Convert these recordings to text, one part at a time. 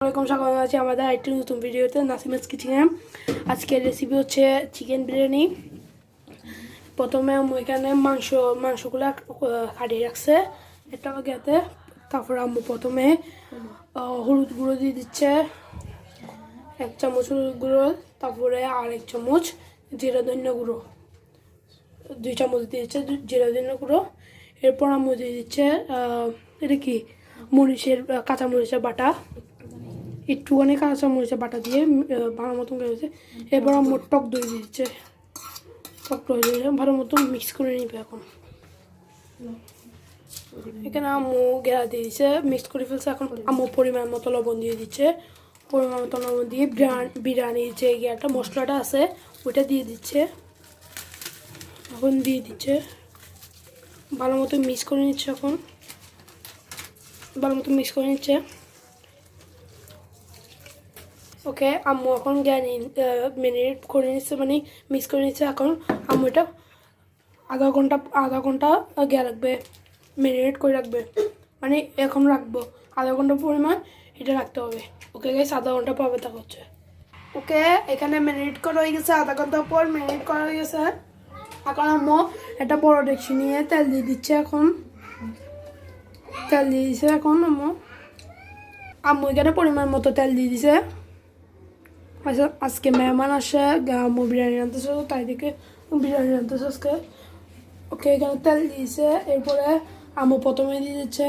আলাইকুম, স্বাগত আছি আমাদের আরেকটি নতুন ভিডিওতে নাসিমাস কিচেনে। আজকের রেসিপি হচ্ছে চিকেন বিরিয়ানি। প্রথমে আম্মু এখানে মাংসগুলো কাটিয়ে রাখছে একটা বাটিতে। তারপর আম্মু প্রথমে হলুদ গুঁড়ো দিয়ে দিচ্ছে 1 চামচ হলুদ গুঁড়ো, তারপরে আর 1 চামচ জিরা ধনিয়া গুঁড়ো, 2 চামচ দিয়ে দিচ্ছে জিরা ধনিয়া গুঁড়ো। এরপর আম্মু দিয়ে দিচ্ছে এটা কি কাঁচা মরিচের বাটা, একটুখানি কাঁচা মরিচের বাটা দিয়ে ভালো মতন করে দিচ্ছে। এরপর আম্মু টক দই দিয়ে দিচ্ছে, টক দই দিয়ে ভালো মতন মিক্স করে নিবে। এখন এখানে আম্মু গেরা দিয়ে দিচ্ছে, মিক্স করে ফেলছে। এখন আম্মু পরিমাণ মতো লবণ দিয়ে দিচ্ছে, পরিমাণ মতো লবণ দিয়ে বিরিয়ানির যে গিয়াটা মশলাটা আছে ওইটা দিয়ে দিচ্ছে। এখন দিয়ে দিচ্ছে, ভালো মতো মিক্স করে নিচ্ছে। এখন ভালো মতো মিক্স করে নিচ্ছে। ওকে, আম্মু এখন ম্যারিনেট করে নিচ্ছে, মানে মিক্স করে নিচ্ছে। এখন আম্মু এটা আধা ঘন্টা রাখবে, ম্যারিনেট করে রাখবে, মানে এখন রাখবো আধা ঘন্টা পরিমাণ এটা রাখতে হবে। ওকে গাইস, আধা ঘন্টা পর দেখা হচ্ছে। ওকে, এখানে ম্যারিনেট করা হয়ে গেছে, আধা ঘন্টা পর ম্যারিনেট করা হয়ে গেছে। এখন আম্মু একটা বড় ডেকচি নিয়ে তেল দিয়ে দিচ্ছে। এখন তেল দিয়ে দিছে। এখন আম্মু এখানে পরিমাণ মতো তেল দিয়ে দিছে। আজকে মেহমান আসে, আম্মু বিরিয়ানি রাঁধতেছে, তাই দিকে বিরিয়ানি রাঁধতেছে আজকে। ওকে, এখানে তেল দিয়েছে। এরপরে আম্মু প্রথমে দিয়ে দিচ্ছে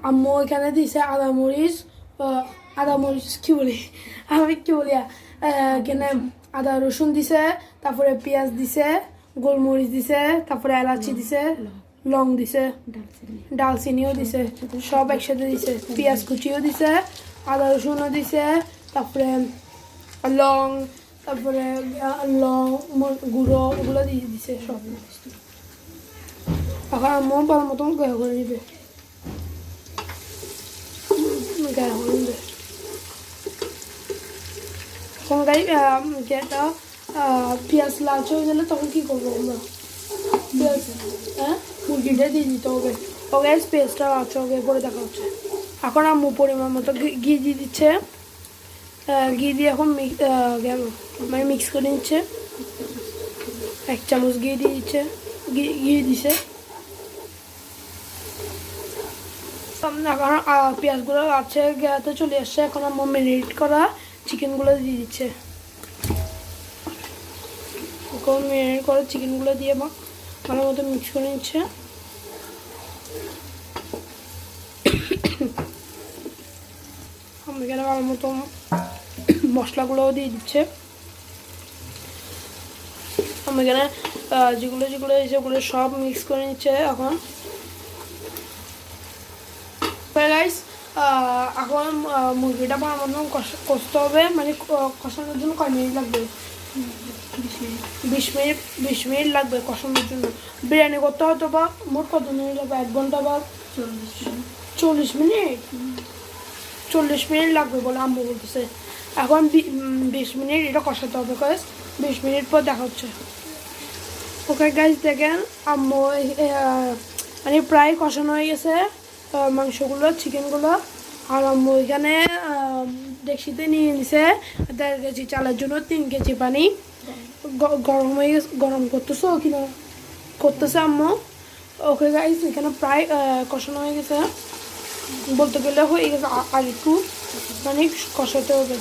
আম্মু এখানে দিয়েছে আদা মরিচ কি বলি আমি কি বলি এখানে আদা রসুন দিছে, তারপরে পেঁয়াজ দিছে, গোলমরিচ দিছে, তারপরে এলাচি দিছে, লং দিছে, ডালচিনিও দিছে, সব একসাথে দিছে। পেঁয়াজ কুচিও দিছে, আদা রসুনও দিছে, তারপরে লং, তারপরে গুঁড়ো ওগুলো দিয়ে দিছে সব। এখন আম্মু ভালো মতন গায়ে করে নিবে, গায়ে করে নিবে। এখন গাই যেটা পেঁয়াজ লালচে হয়ে গেলে তখন কী করবো আমরা? পেঁয়াজ মুরগিটা দিয়ে দিতে হবে। ওকে, পেঁয়াজটা লালচে হবে, পরে দেখা হচ্ছে। এখন আম্মু পরিমাণ মতো ঘি দিয়ে দিচ্ছে। ঘি দিয়ে এখন মানে মিক্স করে নিচ্ছে। 1 চামচ ঘি দিয়ে দিচ্ছে, ঘি দিছে। এখন পেঁয়াজগুলো আছে গ্যাতে চলে আসছে। এখন আম্মু ম্যারিনেট করা চিকেনগুলো দিয়ে দিচ্ছে। এখন ম্যারিনেট করা চিকেনগুলো দিয়ে ভালো মতো মিক্স করে নিচ্ছে। আমি এখানে ভালো মতো মশলাগুলোও দিয়ে দিচ্ছে। আমি এখানে যেগুলো সেগুলো সব মিক্স করে নিচ্ছে। এখন গাইস, এখন মুরগিটা ভালো মতন কষতে হবে, মানে কষানোর জন্য কয় মিনিট লাগবে? 20 মিনিট লাগবে কষানোর জন্য। বিরিয়ানি করতে হয়তো বা মোট কত মিনিট লাগবে? 1 ঘন্টা বা 40 মিনিট? 40 মিনিট লাগবে বলে আম্মু বলতেছে। এখন 20 মিনিট এটা কষাতে হবে গাইস। 20 মিনিট পর দেখা হচ্ছে। ওকে গাইস, দেখেন আম্মু মানে প্রায় কষানো হয়ে গেছে মাংসগুলো, চিকেনগুলো। আর আম্মু এখানে ডেকচিতে নিয়ে নিছে 1.5 কেজি চালের জন্য 3 কেজি পানি। গরম হয়ে গেছে, গরম করতেছে কিনা করতেছে আম্মু। ওকে গাইস, এখানে প্রায় কষানো হয়ে গেছে, বলতে গেলে হয়ে গেছে। আর একটু মানে কষাতে হবে।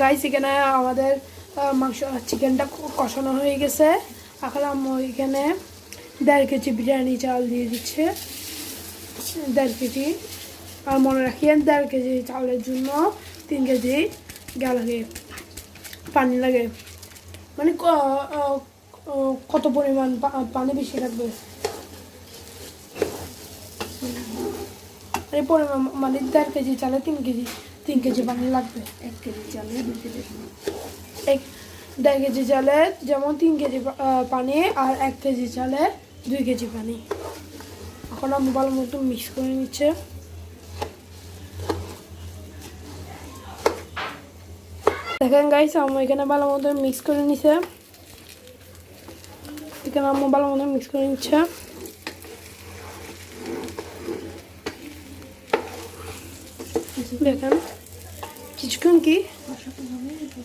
গাইস, এখানে আমাদের মাংস চিকেনটা কষানো হয়ে গেছে। এখন আম্মু এখানে 1.5 কেজি বিরিয়ানি চাল দিয়ে দিচ্ছে, 1.5 কেজি। আর মনে রাখিয়েন 1.5 কেজি চালের জন্য 3 কেজি লাগে, পানি লাগে। মানে কত পরিমাণ পানি বেশি লাগবে এই পরিমাণ, মানে 1.5 কেজি চালে 3 কেজি পানি লাগবে। 1 কেজি চালে 2 কেজি পানি। 1.5 কেজি চালে যেমন 3 কেজি পানি, আর 1 কেজি চালে 2 কেজি পানি। এখন আমি ভালো মতো মিক্স করে নিচ্ছে। দেখেন গাইস, আমি এখানে ভালো মতো মিক্স করে নিছে। এখানে আমি ভালো মতো মিক্স করে নিচ্ছে। দেখেন কিছুক্ষণ কি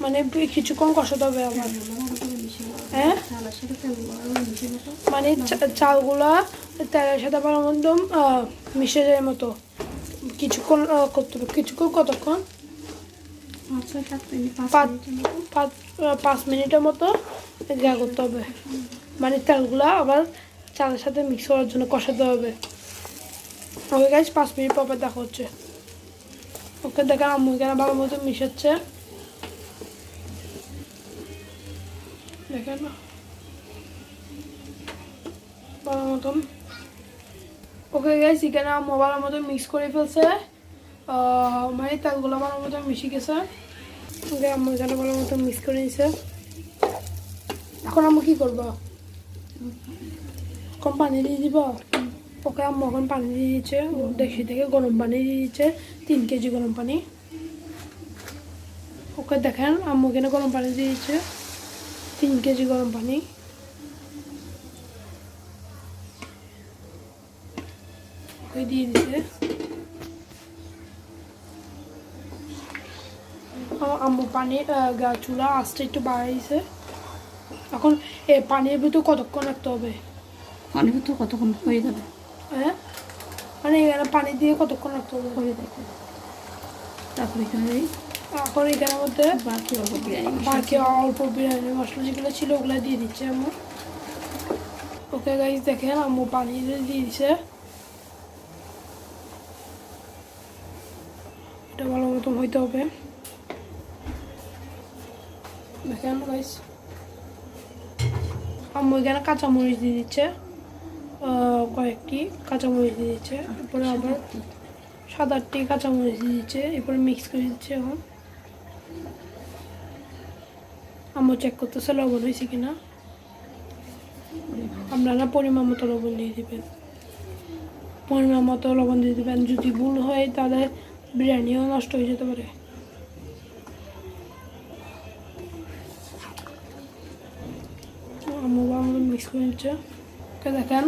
মানে কিছুক্ষণ কষাতে হবে আমার। হ্যাঁ, মানে চালগুলা তেলের সাথে ভালো মতো মিশে যায় মতো কিছুক্ষণ করতে হবে। কিছুক্ষণ কতক্ষণ? 5 মিনিটের মতো যা করতে হবে। মানে তেলগুলা আবার চালের সাথে মিক্স করার জন্য কষাতে হবে। ওকে গাইস, 5 মিনিট পর দেখা হচ্ছে। ওকে দেখেন আম্মু এখানে ভালো মতো মিশাচ্ছে। দেখেন ভালো মতন। ওকে গাইস, এখানে আম্মু ভালো মতো মিক্স করে ফেলছে। মানে তেলগুলো ভালো মতো মিশে গেছে। ওকে আম্মু এখানে ভালো মতো মিক্স করে নিছে। এখন আম্মু কি করবো? এখন পানি দিয়ে দিব। ওকে আম্মু এখন পানি দিয়ে দিচ্ছে, দেখি থেকে গরম পানি দিয়ে দিচ্ছে, 3 কেজি গরম পানি। ওকে দেখেন আম্মু এখানে গরম পানি দিয়ে দিচ্ছে, 3 কেজি গরম পানি। ওকে দিয়ে দিচ্ছে। আম্মু পানির চুলা আঁচটা একটু বাড়াইছে। এখন পানির ভিতর কতক্ষণ রাখতে হবে? পানির ভিতর কতক্ষণ হয়ে যাবে? হ্যাঁ, মানে এখানে পানি দিয়ে কতক্ষণ রাখতে হবে? হয়ে যাবে। তারপরে এখানে এখন এখানের মধ্যে বাকি অল্প বিরিয়ানি মশলা যেগুলো ছিল ওগুলো দিয়ে দিচ্ছে আম্মু। ওকে গাইস দেখেন আম্মু পানি দিয়ে দিচ্ছে। এটা ভালো মতন হইতে হবে। দেখেন গাইস আম্মু এখানে কাঁচামরিচ দিয়ে দিচ্ছে, কয়েকটি কাঁচামরিচ দিয়ে দিচ্ছে। এরপরে আবার 7-8টি কাঁচামরিচ দিয়ে দিচ্ছে। এরপরে মিক্স করে দিচ্ছে। এখন আম্মু চেক করতেছে লবণ হয়েছে কিনা। আপনারা পরিমাণ মতো লবণ দিয়ে দেবেন, পরিমাণ মতো লবণ দিয়ে দেবেন। যদি ভুল হয় তাহলে বিরিয়ানিও নষ্ট হয়ে যেতে পারে। আম্মু ভালো মিক্স করে দিচ্ছে। ওকে দেখেন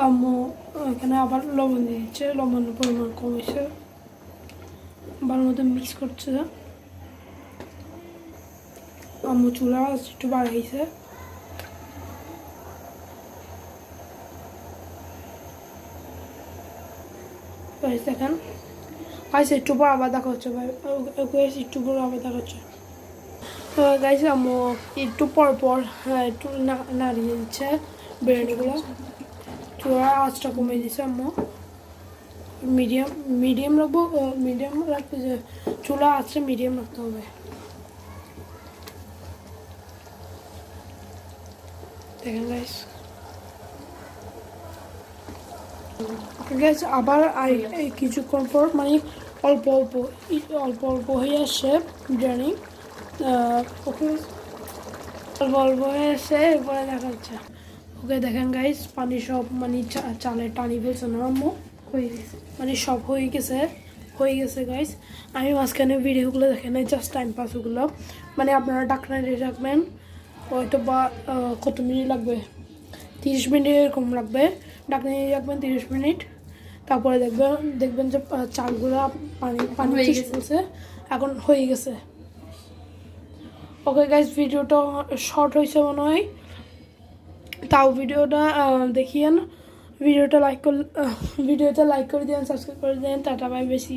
আম্মু এখানে আবার লবণ দিয়ে দিচ্ছে, লবণের পরিমাণ কমেছে। ভালো মতো মিক্স করছে। আম্মু চুলা একটু বাড়াইছে। দেখেন গাইস একটু পর আবার দেখা হচ্ছে ভাই। একটু পর আবার দেখা হচ্ছে। গাইস আম্মু একটু পর পর একটু নাড়িয়ে দিচ্ছে বিরিয়ানিগুলো। চুলা আঁচটা কমিয়ে দিচ্ছে আম্মু। মিডিয়াম রাখবো, মিডিয়াম রাখতে যে চুলা আঁচটা মিডিয়াম রাখতে হবে। দেখেন গাইস আবার কিছুক্ষণ পর মানে অল্প অল্প হয়ে আসছে বিরিয়ানি। ওকে অল্প হয়ে আসছে, এরপরে দেখা যাচ্ছে। ওকে দেখেন গাইস পানি সব মানে চালে টানি ফেলছে না আম্মু, হয়ে গেছে মানে সব হয়ে গেছে গাইস। আমি মাঝখানে ভিডিওগুলো দেখেন নাই, জাস্ট টাইম পাস ওগুলো। মানে আপনারা ঢাকনা দিয়ে রাখবেন, হয়তো বা কত মিনিট লাগবে, 30 মিনিট এরকম লাগবে। ঢাকনা দিয়ে রাখবেন 30 মিনিট। তারপরে দেখবেন যে চালগুলো পানি চুষতেছে, এখন হয়ে গেছে। ওকে গাইস ভিডিওটা শর্ট হয়েছে মনে হয়, তাও ভিডিওটা দেখিয়েন। ভিডিওটা লাইক করে দিন, সাবস্ক্রাইব করে দিন। টাটা বাই, বেশি